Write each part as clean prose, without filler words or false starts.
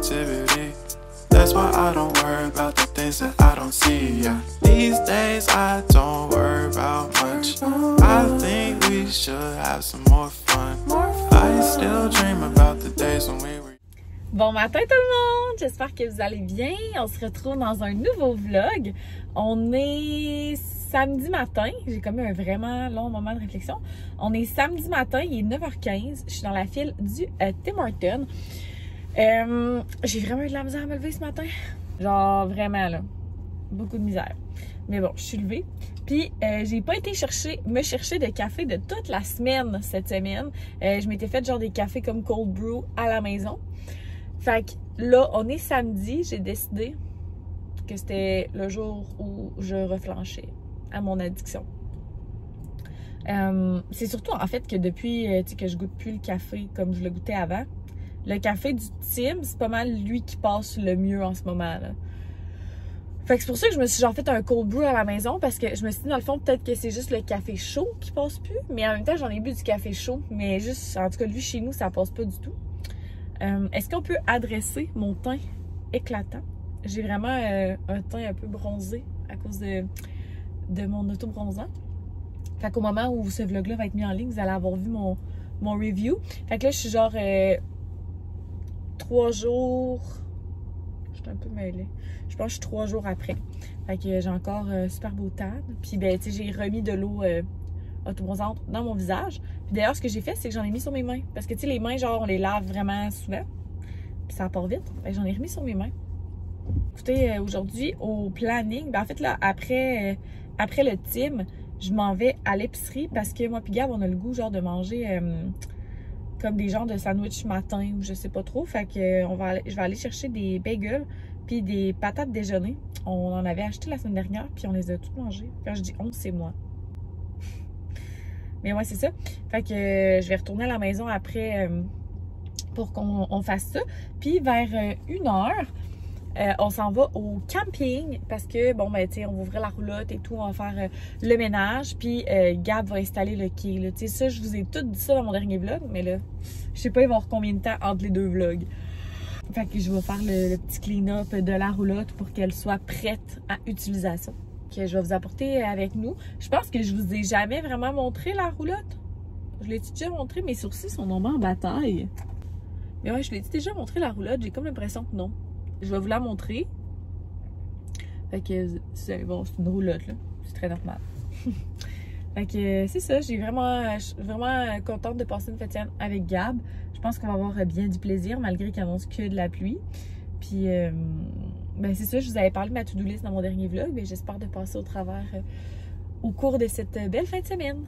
negativity. That's why I don't worry about the things that I don't see, yeah. These days I don't worry about much. I think we should have some more fun. I still dream about the days when we were... Bon matin tout le monde! J'espère que vous allez bien. On se retrouve dans un nouveau vlog. On est samedi matin. J'ai comme eu un vraiment long moment de réflexion. On est samedi matin, il est 9h15. Je suis dans la file du Tim Hortons. J'ai vraiment eu de la misère à me lever ce matin. Genre vraiment là. Beaucoup de misère. Mais bon, je suis levée. Puis j'ai pas été me chercher de café de toute la semaine cette semaine. Je m'étais fait genre des cafés comme cold brew à la maison. Fait que là, on est samedi, j'ai décidé que c'était le jour où je reflanchais à mon addiction. C'est surtout en fait que depuis que je goûte plus le café comme je le goûtais avant, le café du Tim, c'est pas mal lui qui passe le mieux en ce moment là. Fait que c'est pour ça que je me suis genre fait un cold brew à la maison parce que je me suis dit dans le fond peut-être que c'est juste le café chaud qui passe plus, mais en même temps j'en ai bu du café chaud, mais juste en tout cas lui chez nous ça passe pas du tout. Est-ce qu'on peut adresser mon teint éclatant? J'ai vraiment un teint un peu bronzé à cause de mon auto-bronzant. Fait qu'au moment où ce vlog-là va être mis en ligne, vous allez avoir vu mon review. Fait que là, je suis genre 3 jours... Je suis un peu mêlée. Je pense que je suis 3 jours après. Fait que j'ai encore super beau tan. Puis ben, tu sais, j'ai remis de l'eau auto-bronzante dans mon visage. Puis d'ailleurs, ce que j'ai fait, c'est que j'en ai mis sur mes mains. Parce que tu sais, les mains, genre, on les lave vraiment souvent. Puis ça part vite. Fait que j'en ai remis sur mes mains. Écoutez, aujourd'hui, au planning, ben en fait, là, après le Tim, je m'en vais à l'épicerie parce que moi puis Gab, on a le goût, genre, de manger comme des genres de sandwich matin ou je sais pas trop. Fait que je vais aller chercher des bagels puis des patates déjeuner. On en avait acheté la semaine dernière puis on les a toutes mangées. Quand je dis on, c'est moi. Mais ouais, c'est ça. Fait que je vais retourner à la maison après pour qu'on fasse ça. Puis vers 1h, on s'en va au camping parce que, bon, ben, tu sais, on va ouvrir la roulotte et tout, on va faire le ménage. Puis Gab va installer le quai, là. Tu sais, ça, je vous ai tout dit ça dans mon dernier vlog, mais là, je sais pas, il va y avoir combien de temps entre les deux vlogs. Fait que je vais faire le petit clean-up de la roulotte pour qu'elle soit prête à utilisation. Que je vais vous apporter avec nous. Je pense que je vous ai jamais vraiment montré la roulotte. Je l'ai déjà montré, mes sourcils sont normalement en bataille. Mais ouais, je l'ai déjà montré la roulotte, j'ai comme l'impression que non. Je vais vous la montrer. Fait que, bon, c'est une roulotte, là. C'est très normal. Fait que, c'est ça, je suis vraiment contente de passer une fête avec Gab. Je pense qu'on va avoir bien du plaisir, malgré qu'il annonce que de la pluie. Puis, ben c'est ça, je vous avais parlé de ma to-do list dans mon dernier vlog, mais j'espère de passer au travers au cours de cette belle fin de semaine.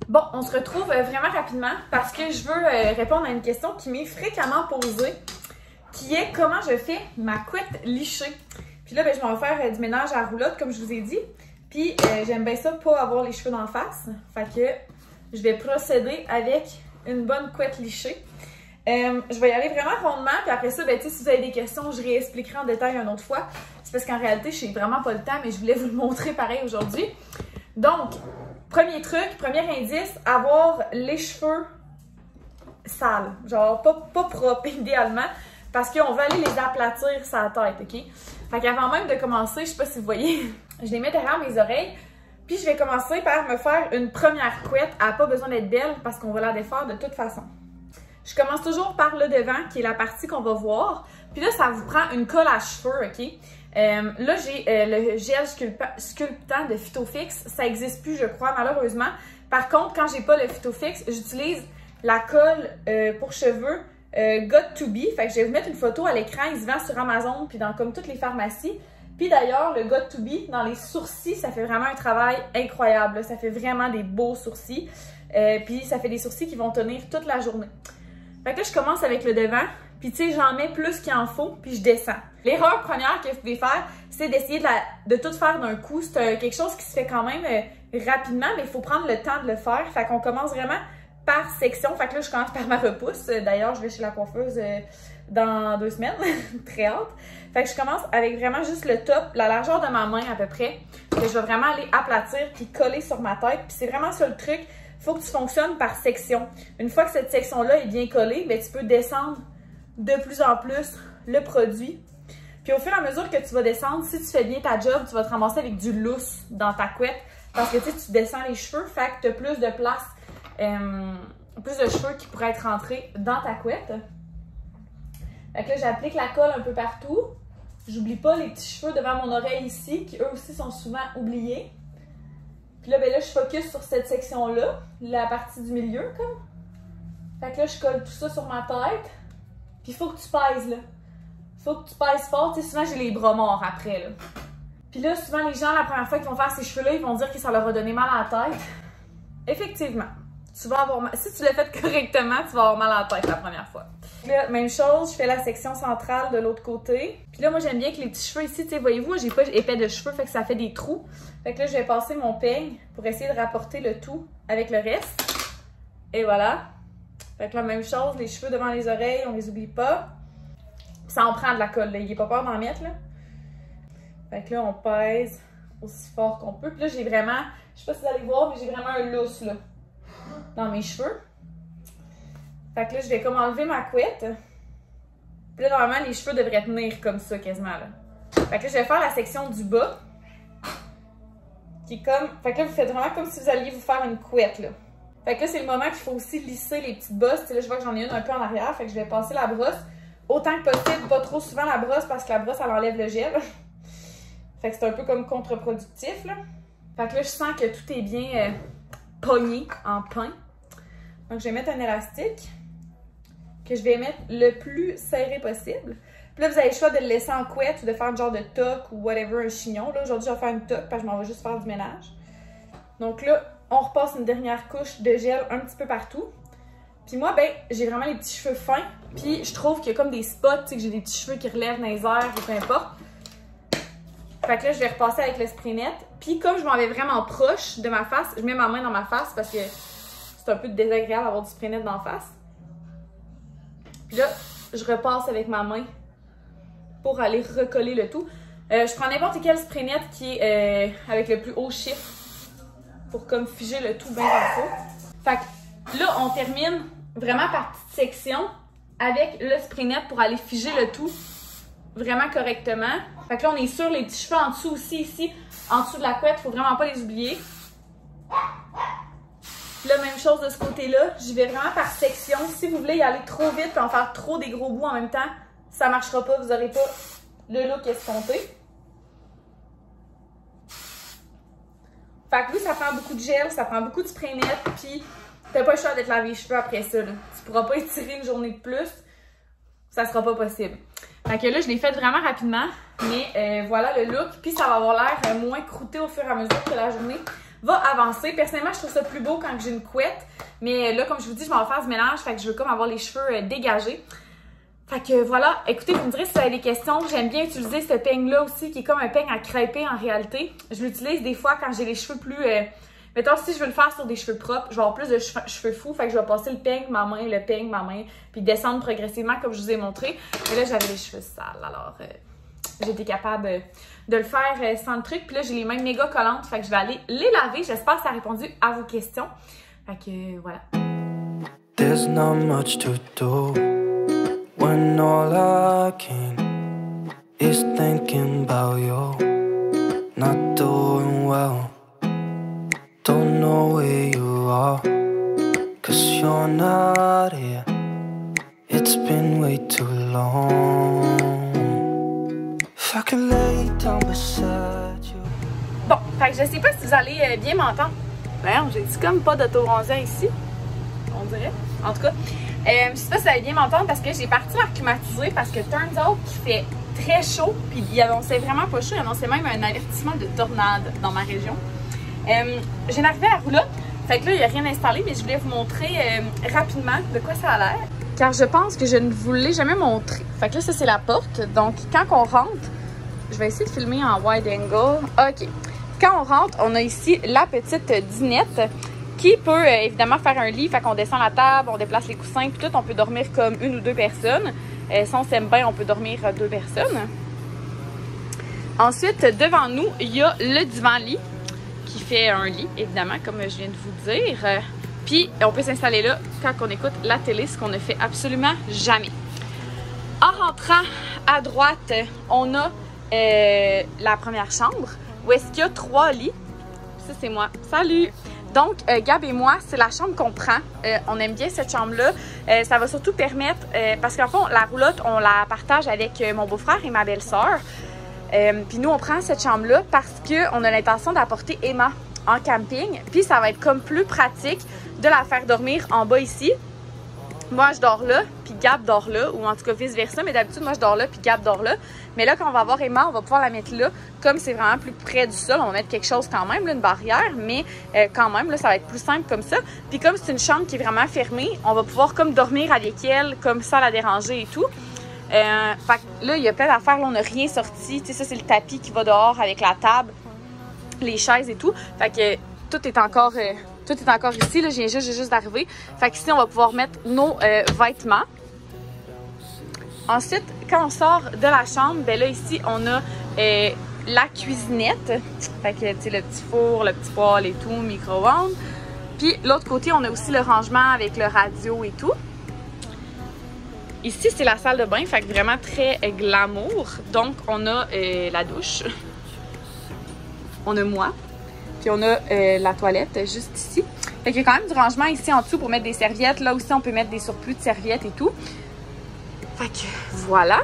Bon, on se retrouve vraiment rapidement parce que je veux répondre à une question qui m'est fréquemment posée, qui est comment je fais ma couette lichée. Puis là, ben, je vais en faire du ménage à la roulotte, comme je vous ai dit. Puis j'aime bien ça, pas avoir les cheveux d'en face. Fait que je vais procéder avec une bonne couette lichée. Je vais y aller vraiment rondement, puis après ça, ben, si vous avez des questions, je réexpliquerai en détail une autre fois. C'est parce qu'en réalité, je n'ai vraiment pas le temps, mais je voulais vous le montrer pareil aujourd'hui. Donc, premier truc, premier indice, avoir les cheveux sales. Genre, pas propres, idéalement, parce qu'on va aller les aplatir sur la tête, OK? Fait qu'avant même de commencer, je sais pas si vous voyez, je les mets derrière mes oreilles, puis je vais commencer par me faire une première couette. Elle n'a pas besoin d'être belle, parce qu'on va la défaire de toute façon. Je commence toujours par le devant, qui est la partie qu'on va voir. Puis là, ça vous prend une colle à cheveux, OK? Là, j'ai le gel sculptant de Phytofix. Ça n'existe plus, je crois, malheureusement. Par contre, quand j'ai pas le Phytofix, j'utilise la colle pour cheveux Got2b. Fait que je vais vous mettre une photo à l'écran. Il se vend sur Amazon, puis dans comme toutes les pharmacies. Puis d'ailleurs, le Got2b, dans les sourcils, ça fait vraiment un travail incroyable. Là. Ça fait vraiment des beaux sourcils. Puis ça fait des sourcils qui vont tenir toute la journée. Fait que là, je commence avec le devant, puis tu sais, j'en mets plus qu'il en faut, puis je descends. L'erreur première que vous pouvez faire, c'est d'essayer de tout faire d'un coup. C'est quelque chose qui se fait quand même rapidement, mais il faut prendre le temps de le faire. Fait qu'on commence vraiment par section. Fait que là, je commence par ma repousse. D'ailleurs, je vais chez la coiffeuse dans 2 semaines. Très hâte. Fait que je commence avec vraiment juste le top, la largeur de ma main à peu près, que je vais vraiment aller aplatir puis coller sur ma tête. Puis c'est vraiment ça le truc. Il faut que tu fonctionnes par section. Une fois que cette section-là est bien collée, bien, tu peux descendre de plus en plus le produit. Puis au fur et à mesure que tu vas descendre, si tu fais bien ta job, tu vas te ramasser avec du lousse dans ta couette. Parce que tu descends les cheveux, fait que tu as plus de place, plus de cheveux qui pourraient être rentrés dans ta couette. Fait que là, j'applique la colle un peu partout. J'oublie pas les petits cheveux devant mon oreille ici, qui eux aussi sont souvent oubliés. Puis là, ben là, je focus sur cette section-là, la partie du milieu, comme. Fait que là, je colle tout ça sur ma tête. Puis il faut que tu pèses, là. Faut que tu pèses fort. Tu sais, souvent, j'ai les bras morts après, là. Puis là, souvent, les gens, la première fois qu'ils vont faire ces cheveux-là, ils vont dire que ça leur a donné mal à la tête. Effectivement. Tu vas avoir mal. Si tu l'as fait correctement, tu vas avoir mal à la tête la première fois. Là, même chose, je fais la section centrale de l'autre côté. Puis là, moi, j'aime bien que les petits cheveux ici, tu sais, voyez-vous, j'ai pas épais de cheveux, fait que ça fait des trous. Fait que là, je vais passer mon peigne pour essayer de rapporter le tout avec le reste. Et voilà. Fait que la même chose, les cheveux devant les oreilles, on les oublie pas. Puis ça en prend de la colle, là. Il n'est pas peur d'en mettre, là. Fait que là, on pèse aussi fort qu'on peut. Puis là, j'ai vraiment, je sais pas si vous allez voir, mais j'ai vraiment un lousse, là, dans mes cheveux. Fait que là, je vais comme enlever ma couette. Puis là, normalement, les cheveux devraient tenir comme ça, quasiment, là. Fait que là, je vais faire la section du bas. Qui est comme, fait que là, vous faites vraiment comme si vous alliez vous faire une couette, là. Fait que là, c'est le moment qu'il faut aussi lisser les petites bosses. Là, je vois que j'en ai une un peu en arrière. Fait que je vais passer la brosse autant que possible. Pas trop souvent la brosse parce que la brosse, elle enlève le gel. Fait que c'est un peu comme contre-productif, là. Fait que là, je sens que tout est bien pogné en pain. Donc, je vais mettre un élastique que je vais mettre le plus serré possible. Puis là, vous avez le choix de le laisser en couette ou de faire un genre de toque ou whatever, un chignon. Là, aujourd'hui, je vais faire une toque parce que je m'en vais juste faire du ménage. Donc là, on repasse une dernière couche de gel un petit peu partout. Puis moi, ben, j'ai vraiment les petits cheveux fins. Puis je trouve qu'il y a comme des spots, tu sais, que j'ai des petits cheveux qui relèvent dans les airs ou peu importe. Fait que là, je vais repasser avec le spray net. Puis comme je m'en vais vraiment proche de ma face, je mets ma main dans ma face parce que c'est un peu désagréable d'avoir du spray net dans la face. Puis là, je repasse avec ma main pour aller recoller le tout. Je prends n'importe quel spray net qui est avec le plus haut chiffre pour comme figer le tout bien dans le fond. Fait que là, on termine vraiment par petite section avec le spray net pour aller figer le tout vraiment correctement. Fait que là, on est sur les petits cheveux en dessous aussi, ici, en dessous de la couette. Faut vraiment pas les oublier. Là, même chose de ce côté-là. J'y vais vraiment par section. Si vous voulez y aller trop vite et en faire trop des gros bouts en même temps, ça marchera pas. Vous n'aurez pas le look escompté. Fait que oui, ça prend beaucoup de gel, ça prend beaucoup de spray net, puis t'as pas le choix d'être lavé les cheveux après ça, là. Tu pourras pas étirer une journée de plus, ça sera pas possible. Fait que là, je l'ai fait vraiment rapidement, mais voilà le look, puis ça va avoir l'air moins croûté au fur et à mesure que la journée va avancer. Personnellement, je trouve ça plus beau quand j'ai une couette, mais là, comme je vous dis, je m'en vais faire du ménage, fait que je veux comme avoir les cheveux dégagés. Fait que voilà, écoutez, vous me direz si vous avez des questions. J'aime bien utiliser ce peigne-là aussi, qui est comme un peigne à crêper en réalité. Je l'utilise des fois quand j'ai les cheveux plus... mettons, si je veux le faire sur des cheveux propres, je vais avoir plus de cheveux fous. Fait que je vais passer le peigne, ma main, le peigne, ma main, puis descendre progressivement comme je vous ai montré. Mais là, j'avais les cheveux sales, alors j'étais capable de le faire sans le truc. Puis là, j'ai les mains méga collantes, fait que je vais aller les laver. J'espère que ça a répondu à vos questions. Fait que voilà. There's not much to do when all I can is thinking about you. Not doing well, don't know where you are, 'cause you're not here. It's been way too long. If I can lay down beside you. Bon, fait que je sais pas si vous allez bien m'entendre. Ben, j'ai dit comme pas d'autobronzant ici, on dirait. En tout cas, je sais pas si vous allez bien m'entendre parce que j'ai parti l'air climatisé parce que turns out qu'il fait très chaud, puis il annonçait vraiment pas chaud, il annonçait même un avertissement de tornade dans ma région. J'ai arrivé à la roulotte, fait que là il n'y a rien installé, mais je voulais vous montrer rapidement de quoi ça a l'air. Car je pense que je ne vous l'ai jamais montré. Fait que là, ça c'est la porte, donc quand on rentre, je vais essayer de filmer en wide angle. Ok, quand on rentre, on a ici la petite dinette qui peut évidemment faire un lit, fait qu'on descend la table, on déplace les coussins, puis tout, on peut dormir comme une ou deux personnes. Si on s'aime bien, on peut dormir deux personnes. Ensuite, devant nous, il y a le divan-lit qui fait un lit, évidemment, comme je viens de vous dire. Puis, on peut s'installer là quand on écoute la télé, ce qu'on ne fait absolument jamais. En rentrant à droite, on a la première chambre où est-ce qu'il y a 3 lits. Ça, c'est moi. Salut! Donc, Gab et moi, c'est la chambre qu'on prend. On aime bien cette chambre-là. Ça va surtout permettre, parce qu'en fond, la roulotte, on la partage avec mon beau-frère et ma belle-sœur. Puis nous, on prend cette chambre-là parce qu'on a l'intention d'apporter Emma en camping. Puis ça va être comme plus pratique de la faire dormir en bas ici. Moi, je dors là, puis Gab dort là, ou en tout cas vice-versa. Mais d'habitude, moi, je dors là, puis Gab dort là. Mais là, quand on va avoir Emma, on va pouvoir la mettre là. Comme c'est vraiment plus près du sol, on va mettre quelque chose quand même, là, une barrière. Mais quand même, là, ça va être plus simple comme ça. Puis comme c'est une chambre qui est vraiment fermée, on va pouvoir comme dormir avec elle, comme ça, la déranger et tout. Fait que là, il y a plein d'affaires. Là, on n'a rien sorti. Tu sais, ça, c'est le tapis qui va dehors avec la table, les chaises et tout. Fait que tout est encore ici. Là, j'ai juste d'arriver. Fait qu'ici, on va pouvoir mettre nos vêtements. Ensuite, quand on sort de la chambre, ben là, ici, on a la cuisinette. Fait que, tu sais, le petit four, le petit poêle et tout, micro-ondes. Puis, l'autre côté, on a aussi le rangement avec le radio et tout. Ici, c'est la salle de bain, fait que vraiment très glamour. Donc, on a la douche. On a moi. Puis, on a la toilette juste ici. Fait qu'il y a quand même du rangement ici en dessous pour mettre des serviettes. Là aussi, on peut mettre des surplus de serviettes et tout. Fait que voilà.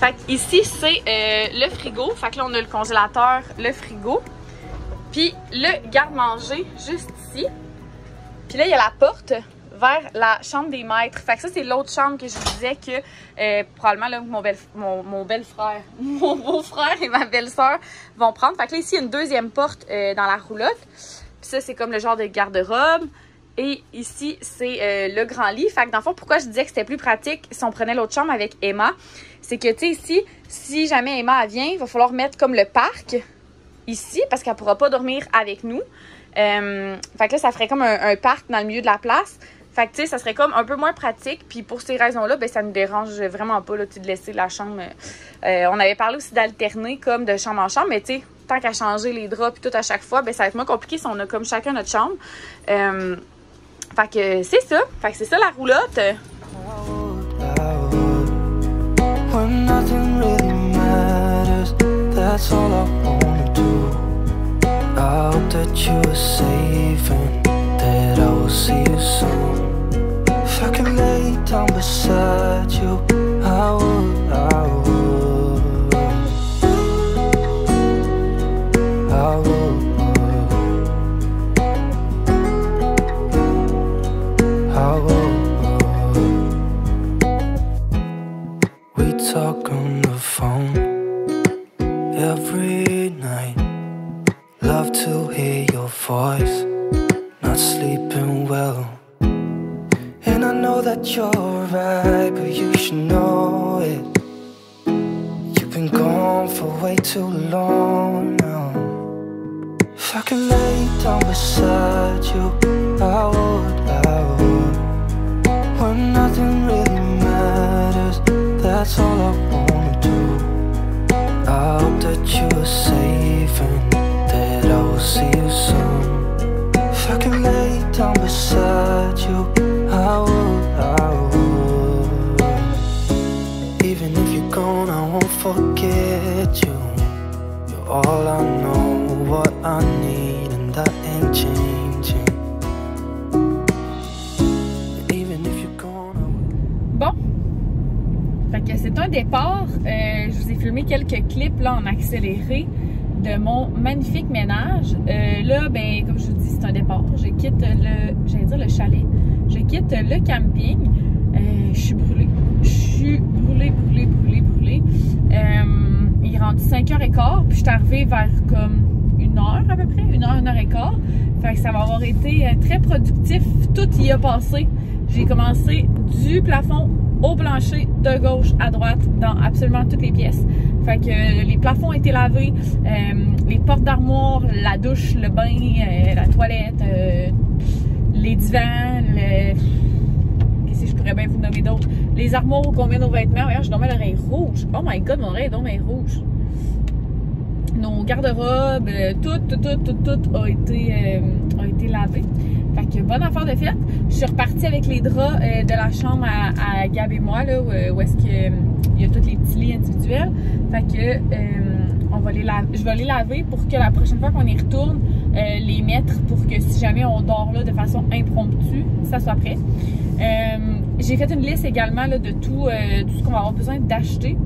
Fait que ici, c'est le frigo. Fait que là, on a le congélateur, le frigo. Puis, le garde-manger juste ici. Puis là, il y a la porte vers la chambre des maîtres. Fait que ça, c'est l'autre chambre que je vous disais que probablement là, mon beau-frère et ma belle-sœur vont prendre. Fait que là, ici, il y a une deuxième porte dans la roulotte. Puis ça, c'est comme le genre de garde-robe. Et ici, c'est le grand lit. Fait que dans le fond, pourquoi je disais que c'était plus pratique si on prenait l'autre chambre avec Emma, c'est que, tu sais, ici, si jamais Emma vient, il va falloir mettre comme le parc ici parce qu'elle ne pourra pas dormir avec nous. Fait que là, ça ferait comme un parc dans le milieu de la place. Fait que, tu sais, ça serait comme un peu moins pratique. Puis pour ces raisons-là, ben ça nous dérange vraiment pas là, de laisser la chambre. On avait parlé aussi d'alterner comme de chambre en chambre, mais tu sais, tant qu'à changer les draps puis tout à chaque fois, ben ça va être moins compliqué si on a comme chacun notre chambre. Fait que c'est ça. Fait que c'est ça la roulotte. When nothing really matters, that's all I wanna do. I hope that you are safe and that I will see you soon. If I can lay down beside you, I would, I would, I would, I would. We talk on the phone every night. Love to hear your voice. Not sleeping well. And I know that you're right, but you should know it. You've been gone for way too long now. If I can lay down beside you, I would, I would. When nothing really matters, that's all I wanna do. I hope that you are safe and that I will see you soon. If I can lay down beside you, I would. Even if you're gone, I won't forget you. You're all I know, what I need, and that ain't changing. Even if you're gone, I will. Bon. Fait que c'est un départ. Je vous ai filmé quelques clips là en accéléré de mon magnifique ménage. Là, ben, comme je vous dis, c'est un départ. Je quitte le chalet. Je quitte le camping. Je suis brûlée. Je suis brûlée. Il est rendu 5h15, puis je suis arrivée vers comme 1h à peu près, 1h15. Fait que ça va avoir été très productif. Tout y a passé. J'ai commencé du plafond au plancher, de gauche à droite, dans absolument toutes les pièces. Fait que les plafonds ont été lavés, les portes d'armoire, la douche, le bain, la toilette, les divans, qu'est-ce que je pourrais bien vous nommer d'autres? Les armoires où on met nos vêtements. Regarde, je dormais l'oreille rouge. Oh my god, mon oreille est donc bien rouge. Nos garde-robes, tout a été lavé. Fait que bonne affaire de fête. Je suis repartie avec les draps de la chambre à à Gab et moi, là, où est-ce qu'il y a tous les petits lits individuels. Fait que je vais les laver pour que la prochaine fois qu'on y retourne, les mettre pour que si jamais on dort là de façon impromptue, ça soit prêt. J'ai fait une liste également là, de tout ce qu'on va avoir besoin d'acheter.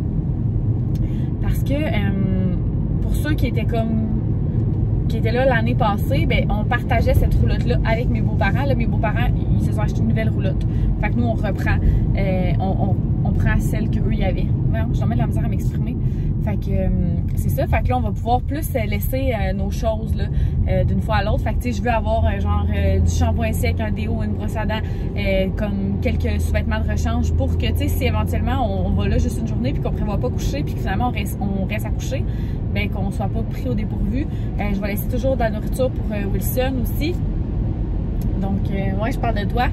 Parce que pour ceux qui étaient là l'année passée, ben, on partageait cette roulotte-là avec mes beaux-parents. Là, mes beaux-parents, ils se sont achetés une nouvelle roulotte. Fait que nous, on reprend, on prend celle qu'eux y avaient. Ouais, j'en mets de la misère à m'exprimer. Fait que c'est ça. Fait que là, on va pouvoir plus laisser nos choses là, d'une fois à l'autre. Fait que tu sais, je veux avoir genre du shampoing sec, un déo, une brosse à dents, comme quelques sous-vêtements de rechange pour que tu sais, si éventuellement on va là juste une journée puis qu'on prévoit pas coucher puis que finalement on reste à coucher, ben qu'on soit pas pris au dépourvu. Je vais laisser toujours de la nourriture pour Wilson aussi. Donc ouais, je parle de toi.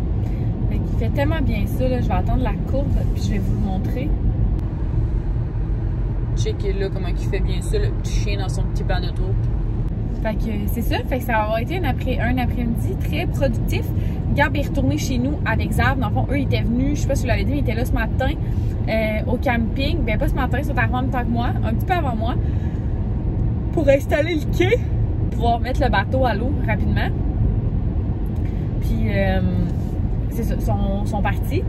Fait qu'il fait tellement bien ça là. Je vais attendre la courbe puis je vais vous le montrer. Checkez là comment il fait bien ça, le petit chien dans son petit banc de trou. Fait que c'est ça, fait que ça va avoir été un après-midi très productif. Gab est retourné chez nous avec Zab. Dans le fond, eux ils étaient venus, je sais pas si vous l'avez dit, mais ils étaient là ce matin au camping. Ben pas ce matin, ils sont arrivés en même temps que moi, un petit peu avant moi, pour installer le quai, pouvoir mettre le bateau à l'eau rapidement. Puis c'est ça, sont partis.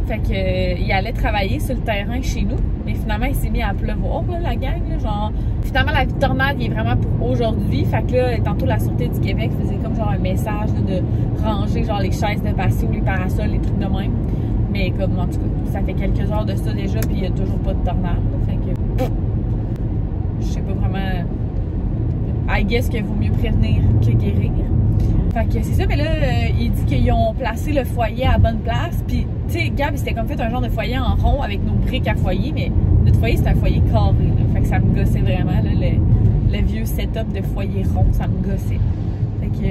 Fait que il allait travailler sur le terrain chez nous, mais finalement il s'est mis à pleuvoir là, la gang là, genre finalement la tornade il est vraiment pour aujourd'hui. Fait que là tantôt la Sûreté du Québec faisait comme genre un message là, de ranger genre les chaises de patio, les parasols, les trucs de même. Mais comme en tout cas ça fait quelques heures de ça déjà puis il n'y a toujours pas de tornade. Là, fait que je sais pas vraiment. I guess qu'il vaut mieux prévenir que guérir. Fait que c'est ça, mais là, il dit qu'ils ont placé le foyer à la bonne place. Puis, tu sais, Gab, c'était comme fait un genre de foyer en rond avec nos briques à foyer, mais notre foyer, c'est un foyer carré. Là. Fait que ça me gossait vraiment, là, le vieux setup de foyer rond, ça me gossait. Fait que,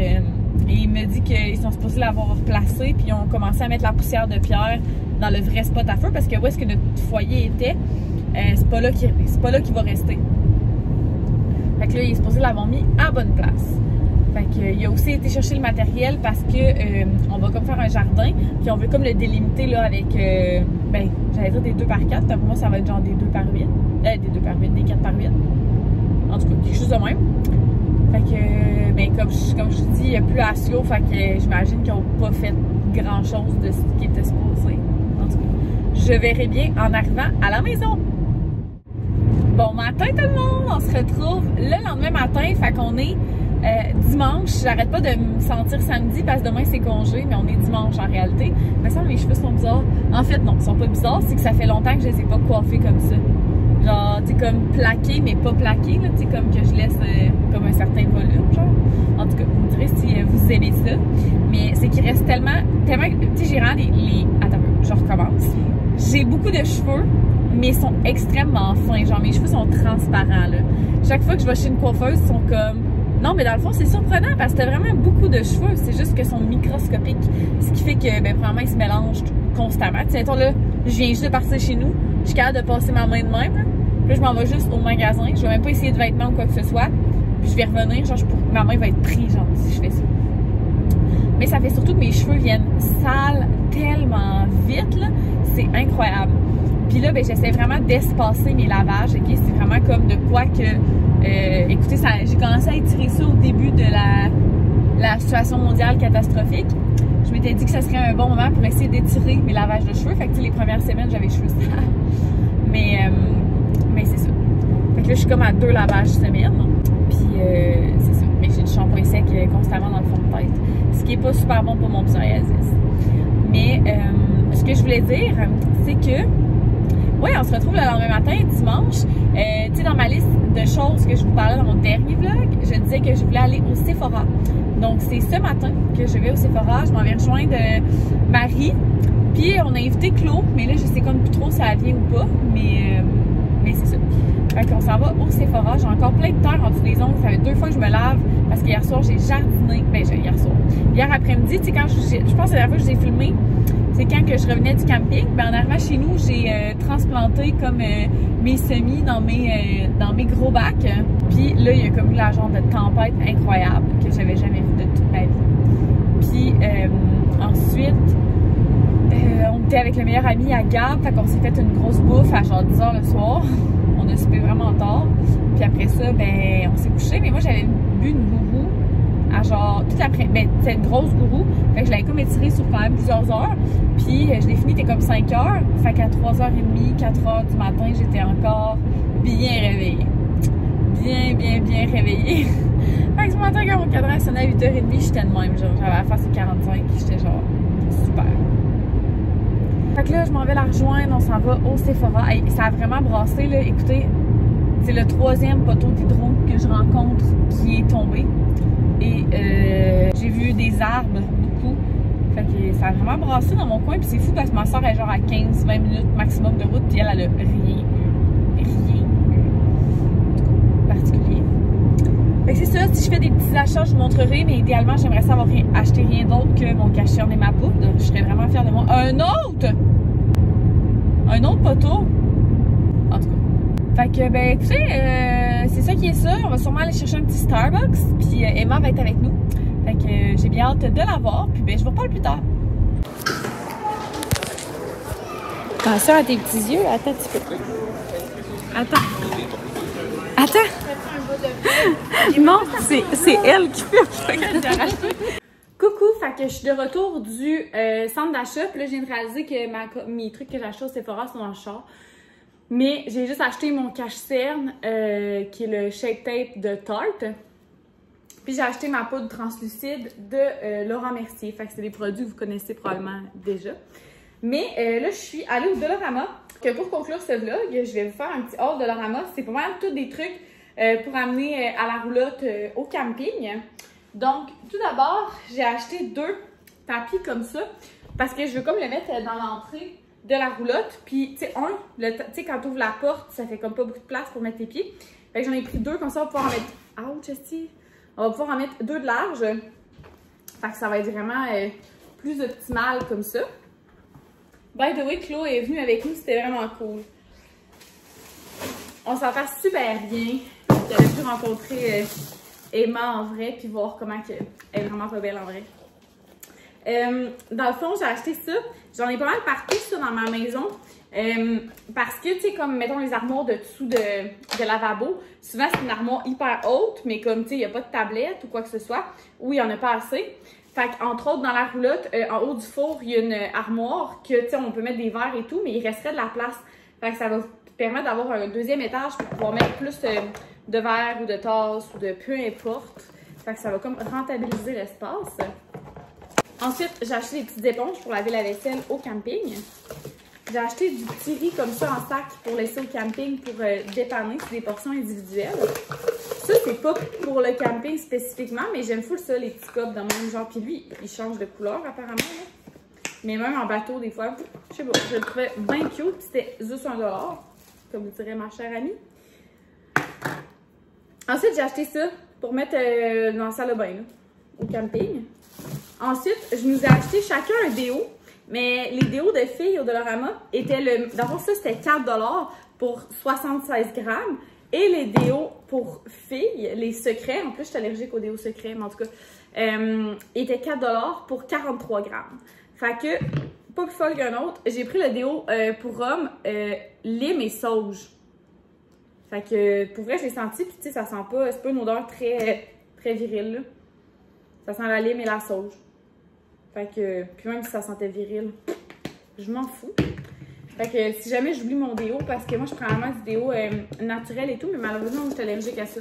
et il me dit qu'ils sont supposés l'avoir replacé, puis ils ont commencé à mettre la poussière de pierre dans le vrai spot à feu, parce que où est-ce que notre foyer était, c'est pas là qu'il va rester. Fait que là, il est supposé l'avoir mis à bonne place. Fait qu'il a aussi été chercher le matériel parce que on va comme faire un jardin, puis on veut comme le délimiter là avec, ben, j'allais dire des 2 par 4, pour moi ça va être genre des 2 par 8, des 4 par 8, en tout cas quelque chose de même. Fait que, ben comme je vous dis, il n'y a plus à slow, fait que j'imagine qu'ils n'ont pas fait grand chose de ce qui était supposé. En tout cas, je verrai bien en arrivant à la maison. Bon matin tout le monde, on se retrouve le lendemain matin, fait qu'on est dimanche. J'arrête pas de me sentir samedi parce que demain c'est congé, mais on est dimanche en réalité. Mais ça, mes cheveux sont bizarres. En fait, non, ils sont pas bizarres, c'est que ça fait longtemps que je les ai pas coiffés comme ça. Genre, tu sais, comme plaqués, mais pas plaqués, là, tu sais, comme que je laisse comme un certain volume, genre. En tout cas, vous me direz si vous aimez ça. Mais c'est qu'il reste tellement, tu sais, j'ai vraiment attends, je recommence. J'ai beaucoup de cheveux, mais ils sont extrêmement fins. Genre, mes cheveux sont transparents, là. Chaque fois que je vais chez une coiffeuse, ils sont comme... Non, mais dans le fond, c'est surprenant parce que t'as vraiment beaucoup de cheveux. C'est juste qu'ils sont microscopiques. Ce qui fait que, ben, premièrement, ils se mélangent constamment. Tu sais, là, je viens juste de partir chez nous. Je suis capable de passer ma main de même. Là, puis là je m'en vais juste au magasin. Je vais même pas essayer de vêtements ou quoi que ce soit. Puis je vais revenir. Genre, ma main va être prise, genre, si je fais ça. Mais ça fait surtout que mes cheveux viennent sales tellement vite, là. C'est incroyable. Puis là, ben, j'essaie vraiment d'espacer mes lavages. OK? C'est vraiment comme de quoi que... écoutez, j'ai commencé à étirer ça au début de la situation mondiale catastrophique. Je m'étais dit que ça serait un bon moment pour essayer d'étirer mes lavages de cheveux. Fait que les premières semaines, j'avais les cheveux sales. Mais c'est ça. Fait que là, je suis comme à 2 lavages semaine. Puis c'est ça. Mais j'ai du shampoing sec constamment dans le fond de tête. Ce qui est pas super bon pour mon psoriasis. Mais ce que je voulais dire, c'est que ouais, on se retrouve le lendemain matin, dimanche. Tu sais, dans ma liste de choses que je vous parlais dans mon dernier vlog, je disais que je voulais aller au Sephora. Donc, c'est ce matin que je vais au Sephora. Je m'en vais rejoindre Marie. Puis, on a invité Claude, mais là, je sais comme plus trop si elle vient ou pas. Mais c'est ça. Fait qu'on s'en va au Sephora. J'ai encore plein de terre en dessous des ongles. Ça fait 2 fois que je me lave parce qu'hier soir, j'ai jardiné. Ben, hier après-midi, tu sais, quand je pense que la dernière fois que je vous ai filmé, c'est quand que je revenais du camping. Ben, en arrivant chez nous, j'ai transplanté comme mes semis dans mes gros bacs. Puis là, il y a comme eu la genre de tempête incroyable que j'avais jamais vue de toute ma vie. Puis ensuite, on j'étais avec le meilleur ami à Gap, fait qu'on s'est fait une grosse bouffe à genre 10h le soir. On a soupé vraiment tard. Puis après ça, ben, on s'est couché. Mais moi, j'avais bu une gourou à genre tout après. Ben, c'est une grosse gourou. Fait que je l'avais comme étirée sur quand même plusieurs heures. Puis je l'ai fini, c'était comme 5h. Fait qu'à 3h30, 4h du matin, j'étais encore bien réveillée. Bien réveillée. Fait que ce matin, quand mon cadran sonnait à 8h30, j'étais de même. Genre, j'avais la face à 45. J'étais genre super. Fait que là, je m'en vais la rejoindre. On s'en va au Sephora. Hey, ça a vraiment brassé, là. Écoutez, c'est le 3e poteau d'hydro que je rencontre qui est tombé. Et j'ai vu des arbres, beaucoup. Fait que ça a vraiment brassé dans mon coin. Puis c'est fou parce que ma soeur est genre à 15-20 minutes maximum de route. Puis elle a rien eu. Particulier. Fait que c'est ça. Si je fais des petits achats, je vous montrerai. Mais idéalement, j'aimerais savoir acheter rien d'autre que mon cachet et ma poudre. Je serais vraiment fière de moi. Un autre poteau. En tout cas. Fait que, ben, écoutez, c'est ça qui est ça. On va sûrement aller chercher un petit Starbucks. Puis Emma va être avec nous. Fait que j'ai bien hâte de la voir. Puis, ben, je vous reparle plus tard. Attention à tes petits yeux. Attends un petit peu. Attends. Non, c'est elle qui fait. Coucou, fait que je suis de retour du centre d'achat. Puis là, je viens de réaliser que mes trucs que j'achète au Sephora sont dans le char. Mais j'ai juste acheté mon cache-cerne, qui est le Shape Tape de Tarte. Puis j'ai acheté ma poudre translucide de Laurent Mercier. Fait que c'est des produits que vous connaissez probablement déjà. Mais là, je suis allée au Dollarama. Que pour conclure ce vlog, je vais vous faire un petit haul de Dollarama. C'est pas mal tous des trucs pour amener à la roulotte au camping. Donc, tout d'abord, j'ai acheté 2 tapis comme ça. Parce que je veux comme le mettre dans l'entrée de la roulotte. Puis, tu sais, quand tu ouvres la porte, ça fait comme pas beaucoup de place pour mettre tes pieds. Fait que j'en ai pris 2 comme ça, on va pouvoir en mettre... Ouch, esti! On va pouvoir en mettre 2 de large. Fait que ça va être vraiment plus optimal comme ça. By the way, Chloé est venue avec nous, c'était vraiment cool. On s'entend super bien. J'avais pu rencontrer Emma en vrai, puis voir comment elle est vraiment pas belle en vrai. Dans le fond, j'ai acheté ça. J'en ai pas mal partout ça dans ma maison. Parce que, tu sais, comme, mettons, les armoires de dessous de lavabo, souvent, c'est une armoire hyper haute, mais comme, tu sais, il n'y a pas de tablette ou quoi que ce soit, ou il n'y en a pas assez. Fait qu'entre autres, dans la roulotte, en haut du four, il y a une armoire que, tu sais, on peut mettre des verres et tout, mais il resterait de la place. Fait que ça va permettre d'avoir un 2e étage pour pouvoir mettre plus de verres ou de tasses ou de peu importe. Fait que ça va comme rentabiliser l'espace. Ensuite, j'ai acheté des petites éponges pour laver la vaisselle au camping. J'ai acheté du petit riz comme ça en sac pour laisser au camping pour dépanner. C'est des portions individuelles. Ça, c'est pas pour le camping spécifiquement, mais j'aime full ça, les petits copes de même genre. Puis lui, il change de couleur apparemment. Là. Mais même en bateau, des fois, je sais pas, je le trouvais bien cute. C'était juste $1, comme dirait ma chère amie. Ensuite, j'ai acheté ça pour mettre dans la salle de bain, là, au camping. Ensuite, je nous ai acheté chacun un déo. Mais les déos de filles au Dollarama étaient d'abord, ça, c'était 4$ pour 76 grammes. Et les déos pour filles, les secrets, en plus, je suis allergique aux déos secrets, mais en tout cas, étaient 4$ pour 43 grammes. Fait que, pas plus folle qu'un autre, j'ai pris le déo pour hommes, lime et sauge. Fait que, pour vrai, je l'ai senti, puis tu sais, ça sent pas, c'est pas une odeur très virile, là. Ça sent la lime et la sauge. Fait que, puis même si ça sentait viril, je m'en fous. Fait que si jamais j'oublie mon déo, parce que moi je prends vraiment du déo naturel et tout, mais malheureusement, je suis allergique à ça,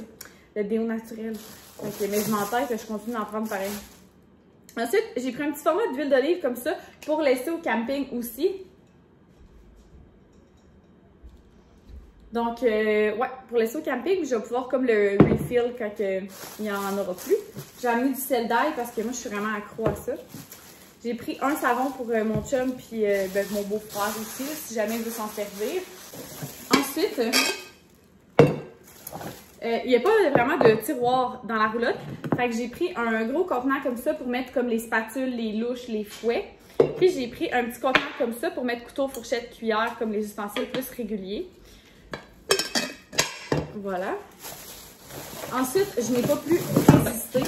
le déo naturel. Fait que, mais je m'entête que je continue d'en prendre pareil. Ensuite, j'ai pris un petit format d'huile d'olive comme ça pour laisser au camping aussi. Donc, ouais, pour laisser au camping, je vais pouvoir comme le refill quand il n'y en aura plus. J'ai amené du sel d'ail parce que moi, je suis vraiment accro à ça. J'ai pris un savon pour mon chum puis ben, mon beau-frère aussi, là, si jamais il veut s'en servir. Ensuite, il n'y a pas vraiment de tiroir dans la roulotte. Fait que j'ai pris un gros contenant comme ça pour mettre comme les spatules, les louches, les fouets. Puis j'ai pris un petit contenant comme ça pour mettre couteau, fourchette, cuillère, comme les ustensiles plus réguliers. Voilà. Ensuite, je n'ai pas pu résister.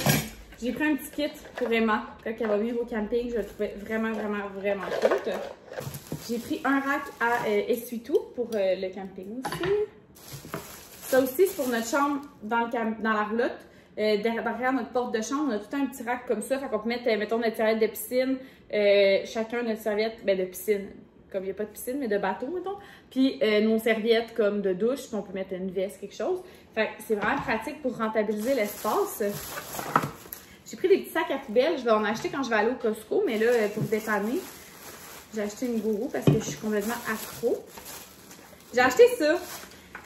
J'ai pris un petit kit pour Emma quand elle va venir au camping. Je le trouvais vraiment cute. J'ai pris un rack à essuie-tout pour le camping aussi. Ça aussi, c'est pour notre chambre dans la roulotte. Derrière notre porte de chambre, on a tout un petit rack comme ça. Fait qu'on peut mettre, mettons, notre serviette de piscine, chacun notre serviette de piscine. Comme il n'y a pas de piscine, mais de bateau, mettons. Puis nos serviettes comme de douche, puis on peut mettre une veste, quelque chose. Fait que c'est vraiment pratique pour rentabiliser l'espace. J'ai pris des petits sacs à poubelle. Je vais en acheter quand je vais aller au Costco, mais là, pour dépanner, j'ai acheté une gourou parce que je suis complètement accro. J'ai acheté ça.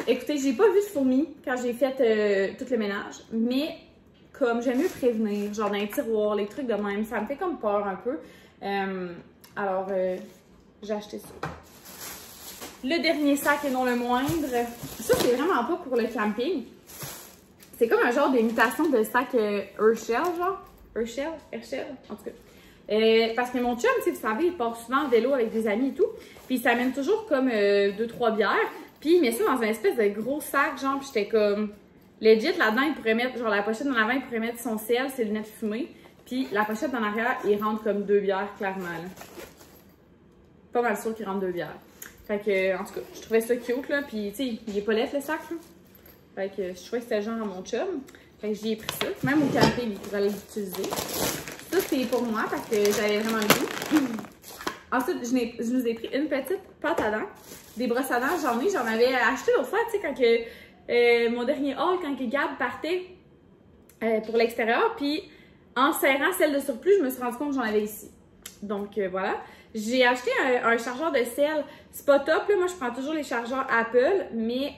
Écoutez, j'ai pas vu de fourmis quand j'ai fait tout le ménage, mais comme j'aime mieux prévenir, genre dans les tiroirs, les trucs de même, ça me fait comme peur un peu. Alors, j'ai acheté ça. Le dernier sac et non le moindre, ça c'est vraiment pas pour le camping. C'est comme un genre d'imitation de sac Herschel, genre. Herschel, en tout cas. Parce que mon chum, vous savez, il part souvent en vélo avec des amis et tout. Puis il s'amène toujours comme 2-3 bières. Puis il met ça dans un espèce de gros sac, genre, puis j'étais comme... Legit, là-dedans, il pourrait mettre, genre, la pochette en avant, il pourrait mettre son sel, ses lunettes fumées. Puis la pochette en arrière, il rentre comme 2 bières, clairement, là. Pas mal sûr qu'il rentre 2 bières. Fait que, en tout cas, je trouvais ça cute, là. Puis, tu sais, il est pas laid, le sac, là. Fait que je trouvais que c'était genre à mon chum. Fait que j'y ai pris ça. Même au camping, il pourrait l'utiliser. Ça, c'est pour moi, parce que j'avais vraiment le goût. Ensuite, je nous ai pris une petite pâte à dents. Des brosses à dents, j'en avais acheté l'autre fois, tu sais, quand que mon dernier haul, quand que Gab partait pour l'extérieur, puis en serrant celle de surplus, je me suis rendu compte que j'en avais ici. Donc, voilà. J'ai acheté un chargeur de sel. C'est pas top, là. Moi, je prends toujours les chargeurs Apple, mais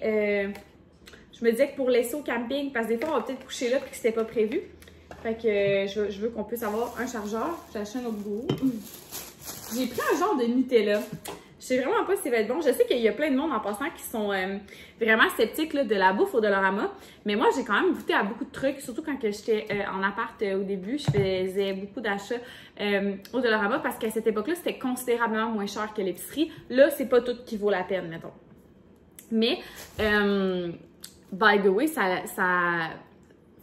je me disais que pour laisser au camping, parce que des fois, on va peut-être coucher là puis que c'était pas prévu. Fait que je veux qu'on puisse avoir un chargeur. J'ai acheté un autre goût. J'ai pris un genre de Nutella. Je sais vraiment pas si ça va être bon. Je sais qu'il y a plein de monde en passant qui sont vraiment sceptiques là, de la bouffe au Dollarama. Mais moi, j'ai quand même goûté à beaucoup de trucs, surtout quand j'étais en appart au début. Je faisais beaucoup d'achats au Dollarama parce qu'à cette époque-là, c'était considérablement moins cher que l'épicerie. Là, c'est pas tout qui vaut la peine, mettons. Mais, by the way,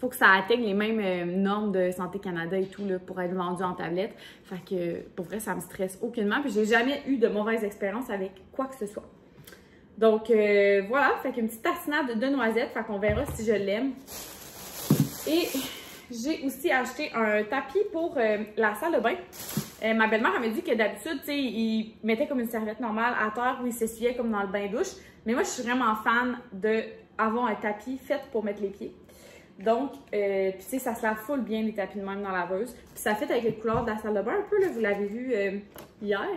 faut que ça atteigne les mêmes normes de Santé Canada et tout là, pour être vendu en tablette. Fait que pour vrai, ça me stresse aucunement. Puis j'ai jamais eu de mauvaise expérience avec quoi que ce soit. Donc voilà, fait qu'une petite tassinade de noisettes. Fait qu'on verra si je l'aime. Et j'ai aussi acheté un tapis pour la salle de bain. Ma belle-mère elle m'a dit que d'habitude, tu sais, il mettait comme une serviette normale à terre où il s'essuyait comme dans le bain-douche. Mais moi, je suis vraiment fan d'avoir un tapis fait pour mettre les pieds. Donc, puis tu sais, ça se lave full bien les tapis de même dans la laveuse. Puis ça fait avec les couleurs de la salle de bain un peu, là, vous l'avez vu hier.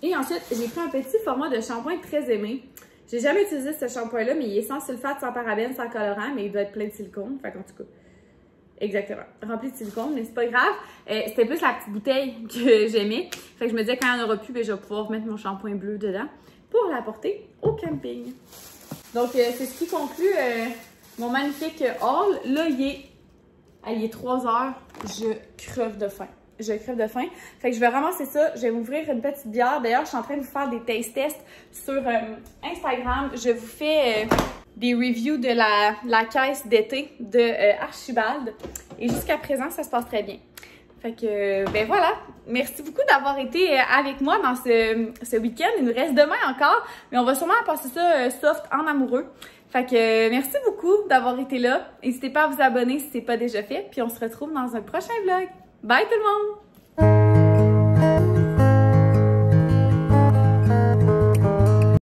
Et ensuite, j'ai pris un petit format de shampoing très aimé. J'ai jamais utilisé ce shampoing-là, mais il est sans sulfate, sans parabènes, sans colorant, mais il doit être plein de silicone. Fait qu'en tout cas, exactement, rempli de silicone, mais c'est pas grave. C'était plus la petite bouteille que j'aimais. Fait que je me disais, quand il n'y en aura plus, ben, je vais pouvoir mettre mon shampoing bleu dedans pour l'apporter au camping. Donc, c'est ce qui conclut mon magnifique haul. Là, il est 3 heures. Je creve de faim. Fait que je vais ramasser ça. Je vais m'ouvrir une petite bière. D'ailleurs, je suis en train de vous faire des taste tests sur Instagram. Je vous fais des reviews de la caisse d'été de Archibald. Et jusqu'à présent, ça se passe très bien. Fait que, ben voilà. Merci beaucoup d'avoir été avec moi dans ce week-end. Il nous reste demain encore, mais on va sûrement passer ça soft en amoureux. Fait que, merci beaucoup d'avoir été là. N'hésitez pas à vous abonner si ce n'est pas déjà fait. Puis on se retrouve dans un prochain vlog. Bye tout le monde!